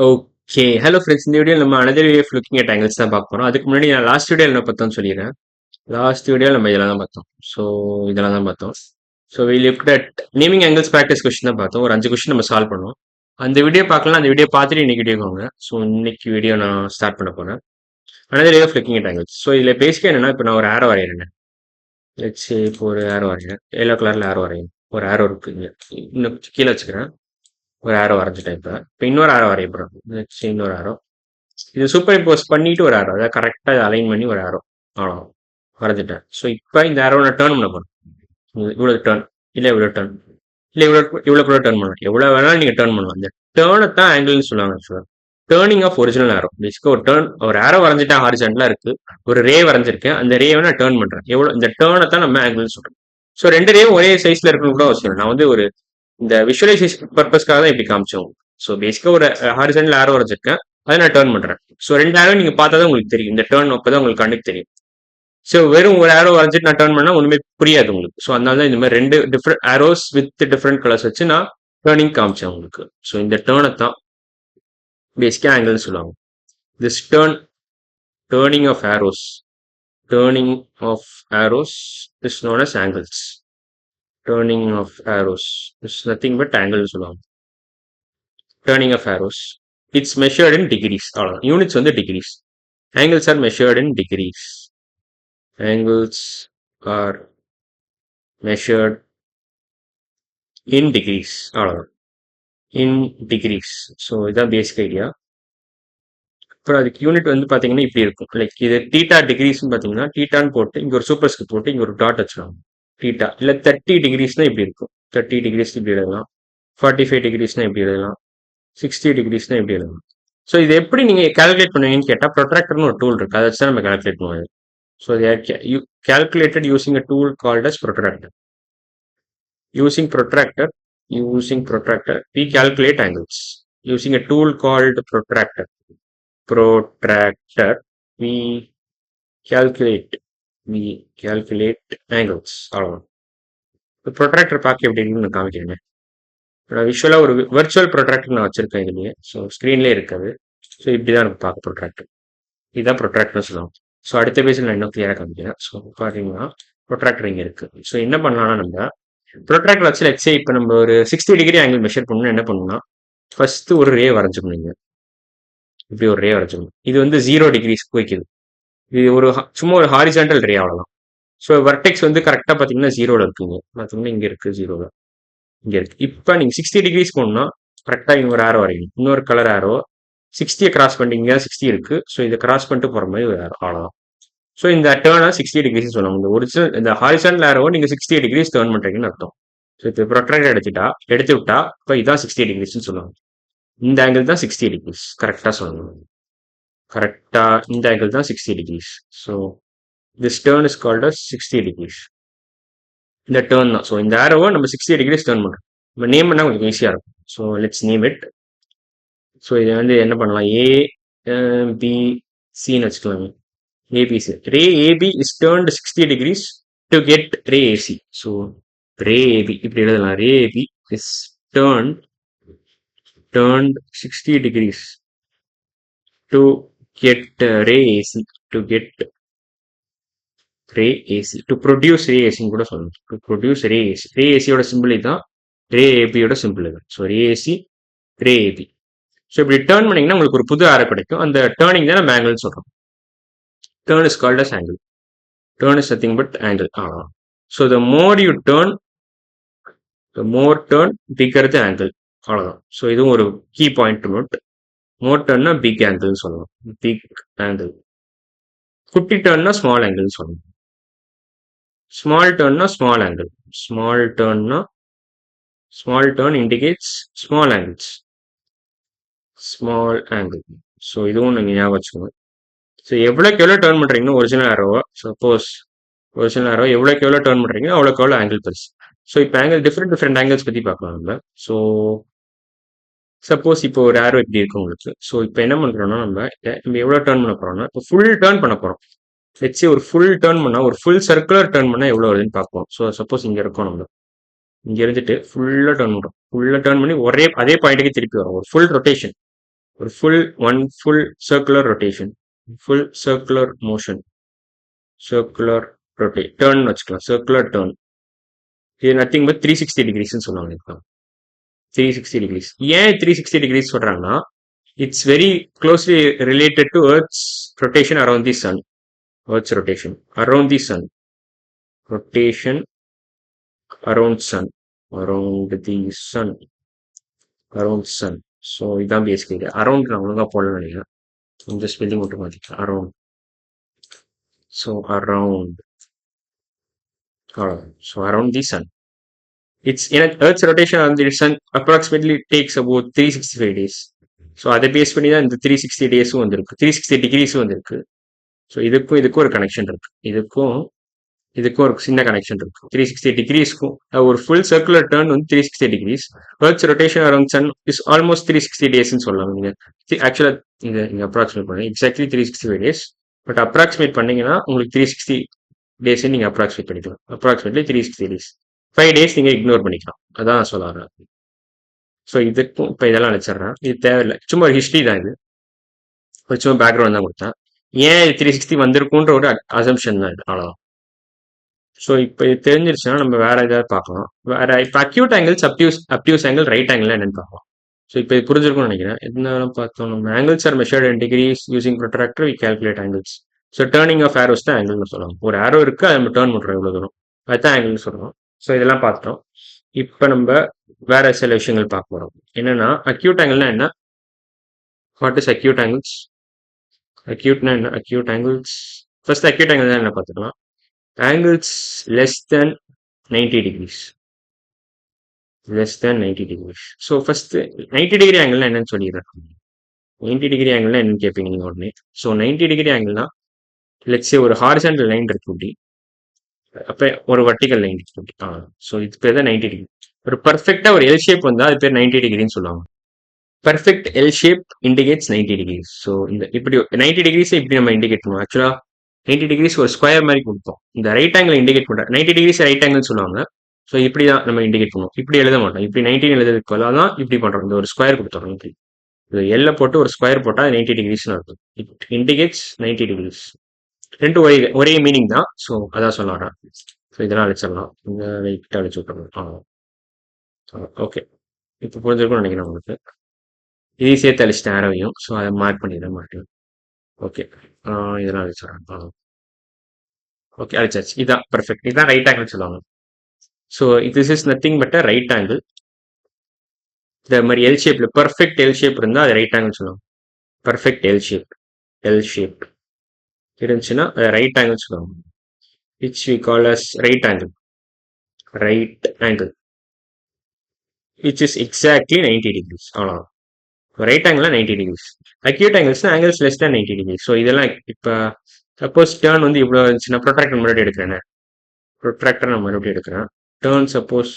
Okay. Hello friends. இந்த வீடியோல நம்ம another way of looking at angles தான் பார்க்க போறோம். அதுக்கு முன்னாடி நான் லாஸ்ட் வீடியோல என்ன பார்த்தோம்னு சொல்லிடுறேன். லாஸ்ட் வீடியோல நம்ம இதெல்லாம் தான் பார்த்தோம். ஸோ இதெல்லாம் தான் பார்த்தோம். So we looked at naming angles practice question தான் பார்த்தோம். ஒரு 5 கொஸ்டின் நம்ம சால்வ் பண்ணோம். அந்த வீடியோ பார்க்கலாம். அந்த வீடியோ பார்த்துட்டு இன்னைக்கு வீடியோ வாங்க. ஸோ இன்னைக்கு வீடியோ நான் ஸ்டார்ட் பண்ண போறேன். Another way of looking at angles. So இதில் பேசிக்காக என்னன்னா, இப்போ நான் ஒரு ஆரோ வரைகிறேன். லெட்ஸ் சே இப்போ ஒரு ஆரோ வரைகிறேன். எல்லோ கலரில் ஆரோ வரையும். ஒரு ஆரோ இருக்கு இங்க. இன்னும் கீழே வச்சுக்கிறேன். ஒரு ஆரோ வரைஞ்சிட்டேன் இப்போ. இப்போ இன்னொரு ஆரோ வரைய போகிறேன். லெட்ஸ் சே இன்னொரு ஆரோ. இது சூப்பர் இம்போஸ் பண்ணிட்டு ஒரு ஆரோ, அதாவது கரெக்டாக அலைன் பண்ணி ஒரு ஆரோ அவ்வளோ வரைஞ்சிட்டேன். ஸோ இப்போ இந்த ஆரோ நான் டேர்ன் பண்ண போறேன். இவ்வளோ டேர்ன், இல்லை இவ்வளோ டேர்ன், இல்லை இவ்வளோ கூட டேர்ன் பண்ணலாம். எவ்வளோ வேணாலும் நீங்கள் டேர்ன் பண்ணலாம். இந்த டேர்னை தான் ஆங்கிள்னு சொல்லுவாங்க. ஆக்சுவலாக டேர்னிங் ஆஃப் ஒரிஜினல் ஆரோ. பேசிக்காக ஒரு ஆரோ வரைஞ்சிட்டா ஹாரிசான்டலாக இருக்கு, ஒரு ரே வரைஞ்சிருக்கேன், அந்த ரேவை நான் டேர்ன் பண்ணுறேன். எவ்வளோ இந்த டேர்னை தான் நம்ம ஆங்கிள்னு சொல்கிறோம். ஸோ ரெண்டு ரேவும் ஒரே சைஸில் இருக்கணும் கூட அவசியம் இல்லை. நான் வந்து ஒரு இந்த விஷுவலைசேஷன் பர்பஸ்க்காக தான் இப்படி காமிச்சோம். ஸோ பேசிக்காக ஒரு ஹாரிசான்டல் ஆரோ வரைஞ்சிருக்கேன், அதை நான் டேர்ன் பண்றேன். ஸோ ரெண்டு ஆரோ நீங்க பார்த்தா தான் உங்களுக்கு தெரியும். இந்த டேர்ன் அப்பதான் உங்களுக்கு கண்ணுக்கு தெரியும். ஸோ வெறும் ஒரு ஆரோ வரைஞ்சிட்டு நான் டேர்ன் பண்ணா ஒண்ணுமே புரியாது உங்களுக்கு. ஸோ அதனால தான் இந்த மாதிரி ரெண்டு different arrows with different colours வச்சு நான் டேர்னிங் காமிச்சேன் உங்களுக்கு. ஸோ இந்த டேர்னை தான் பேசிக்கா ஆங்கிள்னு சொல்லுவாங்க. This turning of arrows, turning of arrows is known as angles. Turning of arrows is nothing but ஆங்கிள்னு சொல்லுவாங்க. Turning of arrows it's measured in degrees. அவ்வளோதான். யூனிட்ஸ் வந்து degrees. Angles are measured in degrees. Angles are measured in degrees. அவ்வளோதான். in degrees. So இதுதான் basic idea. அப்புறம் அதுக்கு unit வந்து பார்த்தீங்கன்னா இப்படி இருக்கும். லைக் இது டீட்டா டிகிரிஸ்னு பார்த்தீங்கன்னா டீட்டான்னு போட்டு இங்கே ஒரு சூப்பர் ஸ்கிரிப்ட் போட்டு இங்கே ஒரு டாட் வச்சுருவாங்க. டீட்டா இல்லை 30 டிகிரிஸ்னா இப்படி இருக்கும். 30 டிகிரிஸ் இப்படி எழுதலாம். 45 டிகிரிஸ்னா இப்படி எழுதலாம். 60 டிகிரிஸ்னா இப்படி எழுதலாம். ஸோ இது எப்படி நீங்கள் கால்குலேட் பண்ணுவீங்கன்னு கேட்டால் ப்ரொட்ராக்டர்னு ஒரு டூல் இருக்கு, அதை வச்சு தான் நம்ம கால்குலேட் பண்ணுவோம். So they are calculated using a tool called as protractor. Using protractor, we calculate angles. Using a tool called protractor, we calculate angles. அவ்வளவுதான். ப்ரொட்ராக்டர் பார்க்க எப்படி இருக்குன்னு நான் காமிக்கிறேன். விஷுவலாக ஒரு வர்ச்சுவல் ப்ரொட்ராக்டர் நான் வச்சிருக்கேன் இதுலயே. ஸோ ஸ்க்ரீன்லேயே இருக்காது. ஸோ இப்படிதான் எனக்கு பார்க்க ப்ரொட்ராக்டர். இதுதான் ப்ரொட்ராக்டர்னு சொல்லுவாங்க. ஸோ அடுத்த பேஜில் நான் இன்னும் கிளியராக காமிக்கிறேன். ஸோ பார்த்தீங்கன்னா ப்ரொட்ராக்டர் இங்கே இருக்கு. ஸோ என்ன பண்ணலாம்னா நம்ம ப்ரொட்ராக்டர் வச்சு லெட்ஸ் சே இப்போ நம்ம ஒரு 60 டிகிரி ஆங்கிள் மெஷர் பண்ணணும். என்ன பண்ணணும்னா ஃபர்ஸ்ட் ஒரு ரே வரைஞ்சுக்கணும். நீங்க இப்படி ஒரு ரே வரைஞ்சுக்கணும். இது வந்து 0 டிகிரிஸ் குறிக்குது. இது ஒரு சும்மா ஒரு ஹாரிசான்டல் ரே அவ்வளோதான். ஸோ வர்டெக்ஸ் வந்து கரெக்டாக பார்த்தீங்கன்னா 0ல இருக்குங்க. பார்த்தீங்கன்னா இங்கே இருக்கு 0ல, இங்கே இருக்கு. இப்போ நீங்கள் 60 டிகிரிஸ் போகணும்னா கரெக்டாக இன்னொரு ஆரோ வரையணும். இன்னொரு கலர் ஆரோ 60 கிராஸ் பண்ணிங்க. 60 இருக்கு. ஸோ இதை கிராஸ் பண்ணிட்டு போகிற மாதிரி ஒரு ஆரோ அவ்வளோதான். ஸோ இந்த டேர்னை 60 டிகிரிஸ் சொல்லுவாங்க. இந்த ஒரிஜினல் இந்த ஹாரிசான்டல் ஆரோவை நீங்கள் 60 டிகிரிஸ் டேர்ன் பண்ணுறீங்கன்னு அர்த்தம். ஸோ இப்போ ப்ரொட்ராக்டர் எடுத்து விட்டா இப்போ இதான் 60 டிகிரிஸ்னு சொல்லுவாங்க. இந்த ஆங்கிள் தான் 60 டிகிரிஸ் கரெக்டாக சொல்லணும். கரெக்டாக இந்த ஆங்கிள் தான் 60 degrees. So this turn is called as 60 degrees. இந்த டேர்ன் தான். ஸோ இந்த ஆரோவை நம்ம 60 டிகிரிஸ் டேர்ன் பண்ணுறோம். நம்ம நேம் பண்ணால் கொஞ்சம் ஈஸியாக இருக்கும். So let's name it. So இதை வந்து என்ன பண்ணலாம், ஏ பி சின்னு வச்சுக்கலாமே. ABC. Ray AB is turned 60 degrees to get ray AC. So ray AB இப்படி எழுதலாம். Ray AB is turned 60 degrees to get ray AC. To get ray AC. To produce ray AC கூட சொல்லணும். To produce ray AC. Ray AC யோட simple இதுதான். Ray AB யோட simple இது. So ray AC, ray AB. So இப்படி turn பண்ணீங்கன்னா உங்களுக்கு ஒரு புது ஆரோ கிடைக்கும். அந்த டேர்னிங் தான் நம்ம ஆங்கிள் சொல்றோம். Turn is called as angle. Turn is nothing but angle. So the more you turn, bigger the angle. அவ்வளோதான். ஸோ இதுவும் ஒரு key point to note. More டர்ன்னா பிக் ஆங்கிள்னு சொல்லணும். Big angle. குட்டி டர்ன்னா ஸ்மால் ஆங்கிள்னு சொல்லணும். ஸ்மால் டர்ன்னா small angle. Small turn indicates small angles. Small angle. So இதுவும் நீங்கள் ஞாபகம் வச்சுக்கோங்க. ஸோ எவ்வளோக்கு எவ்வளோ டர்ன் பண்ணுறீங்கன்னா ஒரிஜினல் ஆரோவா, சப்போஸ் ஒரிஜினல் ஆரோ எவ்வளோக்கு எவ்வளோ டர்ன் பண்ணுறீங்க அவ்வளோக்கு எவ்வளோ ஆங்கிள் பெருசு. ஸோ இப்போ ஆங்கிள் டிஃப்ரெண்ட் ஆங்கிள்ஸ் பற்றி பார்க்கலாம் நம்ம. ஸோ சப்போஸ் இப்போ ஒரு ஆரோ இப்படி இருக்கு உங்களுக்கு. ஸோ இப்போ என்ன பண்ணுறோம்னா நம்ம எவ்வளோ டர்ன் பண்ண போகிறோம்னா இப்போ ஃபுல் டர்ன் பண்ண போகிறோம். வச்சு ஒரு ஃபுல் டர்ன் பண்ணால், ஒரு ஃபுல் சர்க்குலர் டர்ன் பண்ணால் எவ்வளோ வருதுன்னு பார்ப்போம். ஸோ சப்போஸ் இங்கே இருக்கோம் நம்ம, இங்கே இருந்துட்டு ஃபுல்லாக டர்ன் பண்ணுறோம். ஃபுல்லாக டர்ன் பண்ணி அதே பாயிண்ட்டுக்கு திருப்பி வரும். ஒரு ஃபுல் ரொட்டேஷன் ஒரு full circular rotation, full circular motion, circular turn வச்சுக்கலாம், சர்க்குலர் டேர்ன். இது நத்திங் பட் 360 டிகிரிஸ்ன்னு சொல்லுவாங்க. இப்போ 360 டிகிரிஸ். ஏன் 360 டிகிரிஸ் சொல்றாங்கன்னா, it's very closely related to Earth's rotation around the sun. Earth's rotation around the sun, rotation around sun, around the sun, around sun. So இதான் basically around. நான் ஒழுங்கா போடலன்னு நினைக்கிறேன், இந்த ஸ்பெல்லிங் மட்டும் மாத்திக்கலாம். Around. So around, so around the sun. It's in Earth's rotation on the sun approximately takes about 365 days. So அதை base பண்ணி தான் இந்த 360 டேஸும் வந்திருக்கு, 360 டிகிரிஸும் வந்திருக்கு. ஸோ இதுக்கும் ஒரு கனெக்ஷன் இருக்கு, இதுக்கும் ஒரு சின்ன கனெக்ஷன் இருக்கு. 360 டிகிரிஸ்க்கும் ஒரு ஃபுல் சர்க்குலர் டர்ன் வந்து 360 degrees. Earth's rotation around sun is almost 360 டேஸ்ன்னு சொல்லலாம். நீங்க ஆக்சுவலா நீங்க அப்ராக்சிமேட் பண்ணுங்க, எக்ஸாக்ட்லி 365 டேஸ். பட் அப்ராக்சிமேட் பண்ணீங்கன்னா உங்களுக்கு 360 டேஸ் நீங்க அப்ராக்சிமேட் பண்ணிக்கலாம். Approximately 360 days. 5 டேஸ் நீங்க இக்னோர் பண்ணிக்கலாம். அதான் நான் சொல்ல வரேன். ஸோ இதுக்கும் இப்போ இதெல்லாம் வச்சிடுறேன், இது தேவையில்லை, சும்மா ஒரு ஹிஸ்ட்ரி தான் இது, ஒரு சும்மா பேக்ரவுண்ட் தான் கொடுத்தேன். ஏன் 360 வந்திருக்குன்ற ஒரு அசம்ஷன் தான் இது, அவ்வளோதான். ஸோ இப்போ இது தெரிஞ்சிருச்சுன்னா நம்ம வேற ஏதாவது பார்க்கலாம். வேற இப்போ acute angles, obtuse angle, right angle என்னன்னு பார்க்கலாம். ஸோ இப்போ இது புரிஞ்சிருக்கும்னு நினைக்கிறேன். என்ன பார்த்தோம், நம்ம angles are measured in degrees using protractor we calculate angles. So turning of arrows தான் ஆங்கிள்னு சொல்லலாம். ஒரு ஆரோ இருக்கு, அதை நம்ம டேர்ன் பண்ணுறோம் எவ்வளோ தூரம், அதுதான் ஆங்கிள்னு சொல்றோம். ஸோ இதெல்லாம் பார்த்துட்டோம். இப்போ நம்ம வேற சில விஷயங்கள் பார்க்க போறோம். என்னன்னா அக்யூட் ஆங்கிள்னா என்ன, வாட் இஸ் அக்யூட் ஆங்கிள்ஸ், அக்யூட்னா என்ன, acute angles. First acute angle தான் என்ன பார்த்துக்கலாம். Angles less than 90 degrees, less than 90 degrees. So first 90 degree ஆங்கிள்னா என்னன்னு சொல்லிடுறேன். 90 டிகிரி ஆங்கிள்னா என்னன்னு கேட்பீங்க நீங்க உடனே. ஸோ 90 டிகிரி ஆங்கிள்னா லெட்ஸே ஒரு ஹாரிசான்டல் லைன் இருக்கு இப்படி, அப்ப ஒரு வர்டிகல் லைன் இருக்கு இப்படி. ஸோ இது பேர் தான் 90 டிகிரி. ஒரு பர்ஃபெக்டா ஒரு எல் ஷேப் வந்தா அது பேர் 90 டிகிரின்னு சொல்லுவாங்க. Perfect L shape indicates 90 degrees. So இந்த இப்படி 90 டிகிரிஸ் இப்படி நம்ம இண்டிகேட் பண்ணுவோம். ஆக்சுவலா 90 டிகிரிஸ் ஒரு ஸ்கொயர் மாதிரி கொடுப்போம். இந்த ரைட் ஆங்கிள் இண்டிகேட் பண்ற 90 டிகிரிஸ் ரைட் ஆங்கிள் சொல்லுவாங்க. ஸோ இப்படி தான் நம்ம இண்டிகேட் பண்ணுவோம். இப்படி எழுத மாட்டோம், இப்படி 90 எழுதுறதுக்கு பதிலாக தான் இப்படி பண்றோம். இந்த ஒரு ஸ்கொயர் கொடுத்துறோம். இப்படி இது எல்ல போட்டு ஒரு ஸ்கொயர் போட்டா 90 டிகிரிஸ்னு இருக்கும். It indicates 90 degrees. ரெண்டு ஒரே மீனிங் தான். ஸோ அதான் சொல்ல வரேன். ஸோ இதெல்லாம் அழிச்சிடலாம், இந்த லைட்டாக அழிச்சு விட்டுறோம். ஓகே, இப்போ புரிஞ்சிருக்கும்னு நினைக்கிறேன் உங்களுக்கு. இதை சேர்த்து அழிச்சிட்டேன் ஆரோவையும். ஸோ அதை மார்க் பண்ணிட மாட்டேன். ஓகே, இதெல்லாம் அழிச்சிடறேன். ஓகே, அழிச்சாச்சு. இதான் பர்ஃபெக்ட், இதான் ரைட் ஆங்கிள் சொல்லுவாங்க. So this is nothing but right angle. இந்த மாதிரி எல் ஷேப்ல பர்ஃபெக்ட் எல் ஷேப் இருந்தால் அது ரைட் ஆங்கிள் சொல்லுவாங்க. பர்ஃபெக்ட் எல் ஷேப் இருந்துச்சுன்னா ரைட் ஆங்கிள் சொல்லுவாங்க. Which we call as right angle, which is exactly 90 degrees. அவ்வளோதான். Right angle 90 degrees. Acute angles angles less than 90 degree. So இதெல்லாம் இப்போ suppose turn வந்து இவ்வளோ இருந்துச்சுன்னா ப்ரொட்ராக்டர் மறுபடியும் எடுக்கிறேன், ப்ரொட்ராக்டர் நான் மறுபடியும் எடுக்கிறேன். டேர்ன் சப்போஸ்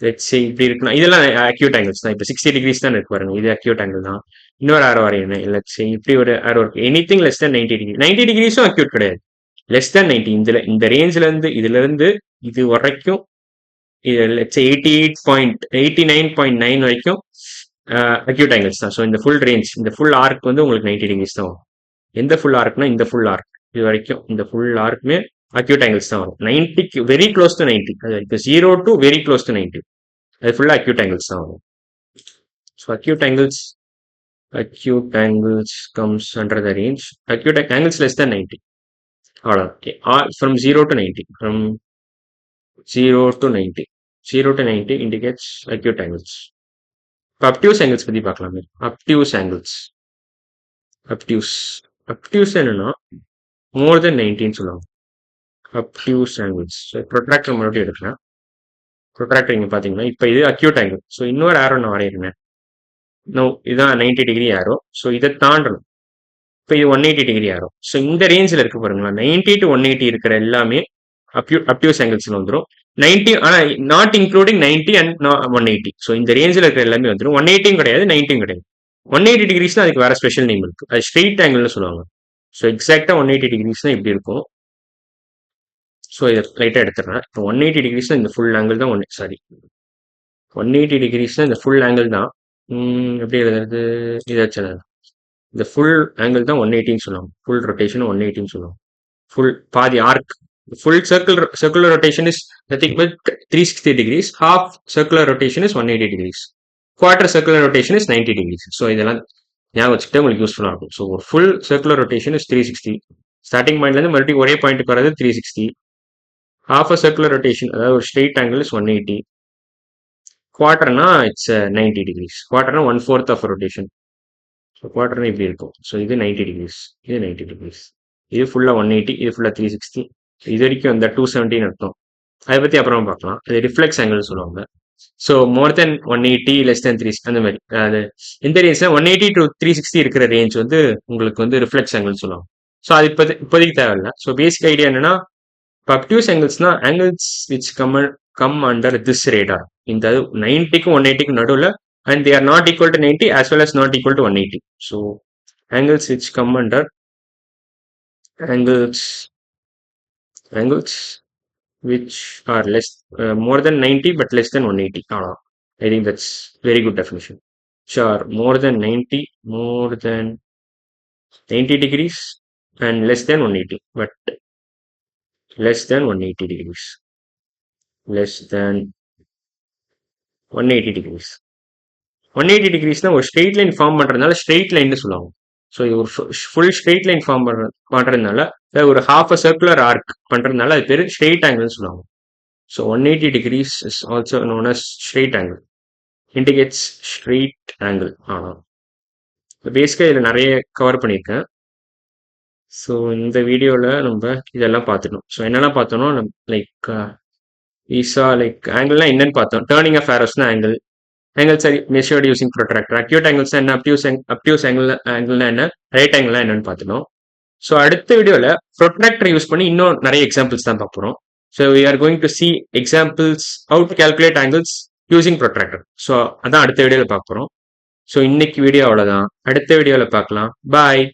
இப்படி இருக்குன்னா இதெல்லாம் அக்யூட் ஆங்கிள்ஸ் தான். இப்போ 60 டிகிரிஸ் தான் இருக்கு பாருங்க, இது அக்யூட் ஆங்கிள் தான். இன்னொரு ஆரோ வரையணும், லெட்ஸ் இப்படி ஒரு ஆரோ இருக்கு. Anything less than 90 degree. 90 டிகிரிஸும் அக்யூட் கிடையாது, லெஸ் தேன் 90. இந்த ரேஞ்சில இருந்து இதுல இருந்து இது வரைக்கும் 89.9 வரைக்கும் அக்யூட் ஆங்கிள்ஸ் தான். ஸோ இந்த ஃபுல் ரேஞ்ச், இந்த ஃபுல் ஆர்க் வந்து உங்களுக்கு 90 டிகிரிஸ் தான் வரும். எந்த ஃபுல் ஆர்க்னா இந்த ஃபுல் ஆர்க், இது வரைக்கும் இந்த ஃபுல் ஆர்க்குமே அக்யூட் ஆங்கிள்ஸ் தான் வரும். 90க்கு வெரி க்ளோஸ் டு 90, அது வரைக்கும் 0 டு வெரி க்ளோஸ் டு 90, அது ஃபுல்லா அக்யூட் ஆங்கிள்ஸ் தான் வரும். So acute angles comes under the range. Acute angles less than 90, அவ்வளோ. From 0 to 90, from 0 to 90, 0 to 90 indicates acute angles. இப்போ அப்டியூஸ் ஆங்கிள்ஸ் பத்தி பார்க்கலாமே. அப்டியூஸ் என்னன்னா மோர் தென் 90 சொல்லுவாங்க. Obtuse angles. ப்ரொட்ராக்டர் மறுபடியும் எடுக்கலாம். ப்ரொட்ராக்டர் இங்க பாத்தீங்கன்னா இப்போ இது அக்யூட் ஆங்கிள். ஸோ இன்னொரு ஆரோ நான் வரையிருந்தேன். இதுதான் 90 டிகிரி ஆரோ. ஸோ இதை தாண்டணும். இப்போ இது 180 டிகிரி ஆரோ. ஸோ இந்த ரேஞ்சில் இருக்கு பாருங்களா, 90 to 180 இருக்கிற எல்லாமே அப்டியூஸ் ஆங்கிள்ஸ்ல வந்துடும். 90 ஆனா நாட் இன்க்ளூடிங் 90 அண்ட் 180. ஸோ இந்த ரேஞ்சில் இருக்கிற எல்லாமே வந்துடும். 180 கிடையாது, 90 கிடையாது. 180 டிகிரிஸ்னா அதுக்கு வேற ஸ்பெஷல் நேம் இருக்கு, அது ஸ்ட்ரெயிட் ஆங்கிள்னு சொல்லுவாங்க. ஸோ எக்ஸாக்டா 180 டிகிரிஸ்னா இப்படி இருக்கும். ஸோ இதை லைட்டா எடுத்துறேன். இப்போ 180 டிகிரிஸ்னா இந்த ஃபுல் ஆங்கிள் தான் 180 டிகிரிஸ்னா இந்த ஃபுல் ஆங்கிள் தான். எப்படி எழுதுறது? இதை வச்சு இந்த ஃபுல் ஆங்கிள் தான் 180ன்னு சொல்லுவாங்க. ஃபுல் ரொட்டேஷன் 180ன்னு சொல்லுவாங்க. ஃபுல் பாதி arc. Full circular rotation is nothing but 360 degrees. Half circular rotation is 180 degrees. Quarter circular rotation is 90 degrees. So இதெல்லாம் ஞாபகம் வச்சுக்கிட்டு உங்களுக்கு யூஸ்ஃபுல்லாக இருக்கும். ஸோ ஒரு full circular rotation is 360. Starting பாயிண்ட்லேருந்து மறுபடியும் ஒரே பாயிண்ட்டுக்கு வரது 360. ஹாஃப் அ சர்க்குலர் ரொட்டேஷன், அதாவது ஒரு ஸ்ட்ரெயிட் ஆங்கிள் இஸ் 180. குவார்டர்னா இட்ஸ் 90 டிகிரிஸ். குவார்டர்னா 1/4 ஆஃப் ரொட்டேஷன். ஸோ குவார்டர்னா இப்படி இருக்கும். ஸோ இது 90 டிகிரிஸ், இது 90 டிகிரிஸ், இது ஃபுல்லாக 180, இது ஃபுல்லாக 360. இது வரைக்கும் அந்த 270 அர்த்தம். அதை பற்றி அப்புறமா பார்க்கலாம். அது ரிஃப்ளெக்ஸ் ஆங்கிள் சொல்லுவாங்க. ஸோ மோர் தென் 180, லெஸ் தென் 3, அந்த மாதிரி. அது இந்த ரேஞ்சில் 180 to 360 இருக்கிற ரேஞ்ச் வந்து உங்களுக்கு வந்து ரிஃப்ளெக்ஸ் ஆங்கிள் சொல்லுவாங்க. ஸோ அது இப்போதைக்கு தேவையில்லை. ஸோ பேசிக் ஐடியா என்னன்னா, இப்போ அப்டியூஸ் ஆங்கிள்ஸ்னா angles which come under this radar. இந்த 90க்கும் 180க்கும் நடுவில், and they are not equal to 90 as well as not equal to 180. So angles which come under angles which are less more than 90 but less than 180. I think that's very good definition. Sure, more than 90 degrees and less than 180, but less than 180 degrees, less than 180 degrees. 180 டிகிரிஸ்னா ஒரு straight line form பண்றதுனால straight line சொல்லுவாங்க. So இது ஒரு full straight line form பண்றதுனால, ஒரு half a circular arc பண்றதுனால அது பேர் ஸ்ட்ரெயிட் ஆங்கிள் சொல்லுவாங்க. So 180 degrees is also known as straight angle, indicates straight angle. பேசிக்காக இதில் நிறைய கவர் பண்ணியிருக்கேன். ஸோ இந்த வீடியோவில் நம்ம இதெல்லாம் பார்த்துட்டோம். ஸோ என்னெல்லாம் பார்த்தோம்னா, லைக் லைக் ஆங்கிள்னா என்னன்னு பார்த்தோம். டேர்னிங் ஆஃப் ஆரோஸ்னா angle. Angles are measured using protractor. Acute angles என்ன, obtuse angle என்ன, ரைட் ஆங்கிள் என்னன்னு பார்த்துட்டோம். ஸோ அடுத்த வீடியோவில் ப்ரொட்ராக்டர் யூஸ் பண்ணி இன்னும் நிறைய எக்ஸாம்பிள்ஸ் தான் பார்க்குறோம். So we are going to see examples how to calculate angles using protractor. So அதான் அடுத்த வீடியோவில் பார்க்குறோம். ஸோ இன்னைக்கு வீடியோ அவ்வளோதான். அடுத்த வீடியோவில் பார்க்கலாம். பாய்.